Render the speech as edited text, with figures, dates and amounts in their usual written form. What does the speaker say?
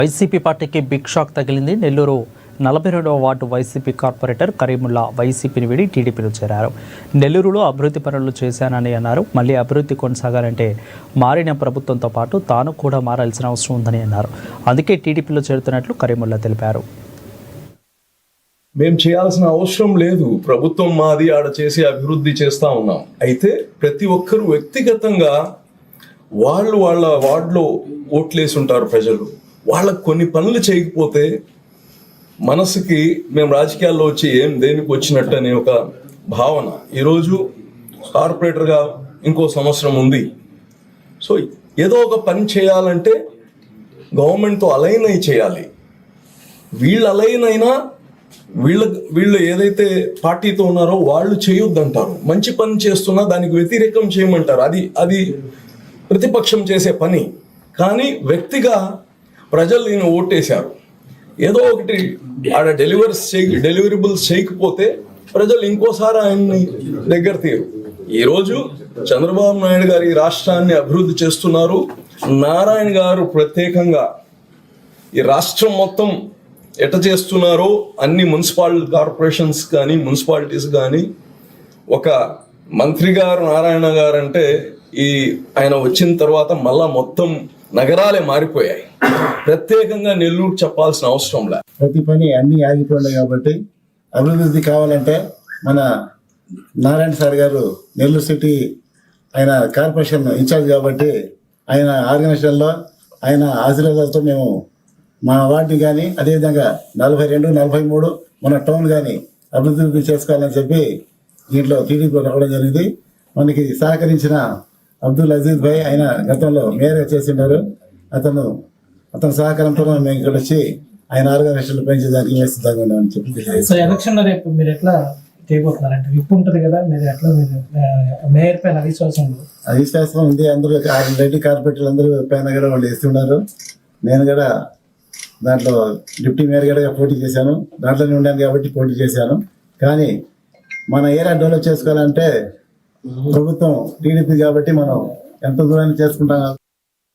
YCP పార్టీకి big shock తగిలింది. నెల్లూరు 42వ వార్డు వైసీపీ కార్పొరేటర్ కరీముల్లా వైసీపీని వీడి టీడీపీలో చేరారు. నెల్లూరులో అభివృద్ధి పనులు చేశానని అన్నారు. మళ్ళీ అభివృద్ధి కొనసాగాలంటే మారిన ప్రభుత్వంతో పాటు తాను కూడా మారాల్సిన అవసరం ఉందని అన్నారు. అందుకే టీడీపీలో చేరుతున్నట్లు కరీముల్లా తెలిపారు. మేము చేయాల్సిన అవసరం లేదు, ప్రభుత్వం మాది, ఆడ చేసి అభివృద్ధి చేస్తూ ఉన్నాం. అయితే ప్రతి ఒక్కరు వ్యక్తిగతంగా వాళ్ళ వార్డులో ఓట్లేసి ఉంటారు. ప్రజలు వాళ్ళకు కొన్ని పనులు చేయకపోతే మనసుకి మేము రాజకీయాల్లో వచ్చి దేనికి వచ్చినట్టు అనే ఒక భావన. ఈరోజు కార్పొరేటర్గా ఇంకో సంవత్సరం ఉంది. సో ఏదో ఒక పని చేయాలంటే గవర్నమెంట్తో అలైన్ అయి చేయాలి. వీళ్ళు అలైన్ అయినా వీళ్ళు ఏదైతే పార్టీతో ఉన్నారో వాళ్ళు చేయొద్దంటారు. మంచి పని చేస్తున్నా దానికి వ్యతిరేకం చేయమంటారు. అది ప్రతిపక్షం చేసే పని. కానీ వ్యక్తిగా ప్రజలు ఈయన ఓటేశారు. ఏదో ఒకటి ఆడ డెలివరబుల్స్ చేయకపోతే ప్రజలు ఇంకోసారి ఆయన్ని దగ్గర తీరు. ఈరోజు చంద్రబాబు నాయుడు గారు ఈ రాష్ట్రాన్ని అభివృద్ధి చేస్తున్నారు. నారాయణ గారు ప్రత్యేకంగా ఈ రాష్ట్రం మొత్తం ఎట చేస్తున్నారో అన్ని మున్సిపల్ కార్పొరేషన్స్ కానీ మున్సిపాలిటీస్ కానీ ఒక మంత్రి గారు నారాయణ గారు అంటే ఆయన వచ్చిన తర్వాత మళ్ళా మొత్తం నగరాలే మారిపోయాయి. ప్రత్యేకంగా నెల్లూరు చెప్పాల్సిన అవసరం లే. ప్రతి పని అన్ని ఆగిపోయినాయి కాబట్టి అభివృద్ధి కావాలంటే మన నారాయణ సార్ గారు నెల్లూరు సిటీ ఆయన కార్పొరేషన్ ఇన్ఛార్జ్ కాబట్టి ఆయన ఆర్గనైజేషన్లో ఆయన ఆశీర్వాదాలతో మేము మా వార్డుని కానీ అదేవిధంగా 42, 43 మన టౌన్ కానీ అభివృద్ధి చేసుకోవాలని చెప్పి దీంట్లో టీడీపీలో రావడం జరిగింది. మనకి సహకరించిన అబ్దుల్ అజీజ్ భాయ్ ఆయన గతంలో మేయర్గా చేసిండారు. అతను సహకారంతో మేము ఇక్కడ వచ్చి ఆయన ఆర్గనైజేషన్లు పెంచేదానికి మేము సిద్ధంగా ఉన్నామని చెప్పి. సో ఎలక్షన్లో రేపు మీరు ఎట్లా చేయబోతున్నారంటే విప్పు ఉంటుంది కదా, మీరు ఎట్లా మేయర్ పైన అవిశ్వాసం ఉంది. అందరూ రెడ్డి కార్పొరేటర్లు అందరూ పైన కూడా వాళ్ళు వేస్తున్నారు. నేను కూడా దాంట్లో డిప్యూటీ మేయర్ కూడా పోటీ చేశాను. దాంట్లోనే ఉండాను కాబట్టి పోటీ చేశాను. కానీ మన ఏరియా డెవలప్ చేసుకోవాలంటే ప్రభుత్వం టీడీపీ కాబట్టి మనం ఎంత దూరాన్ని చేసుకుంటాం.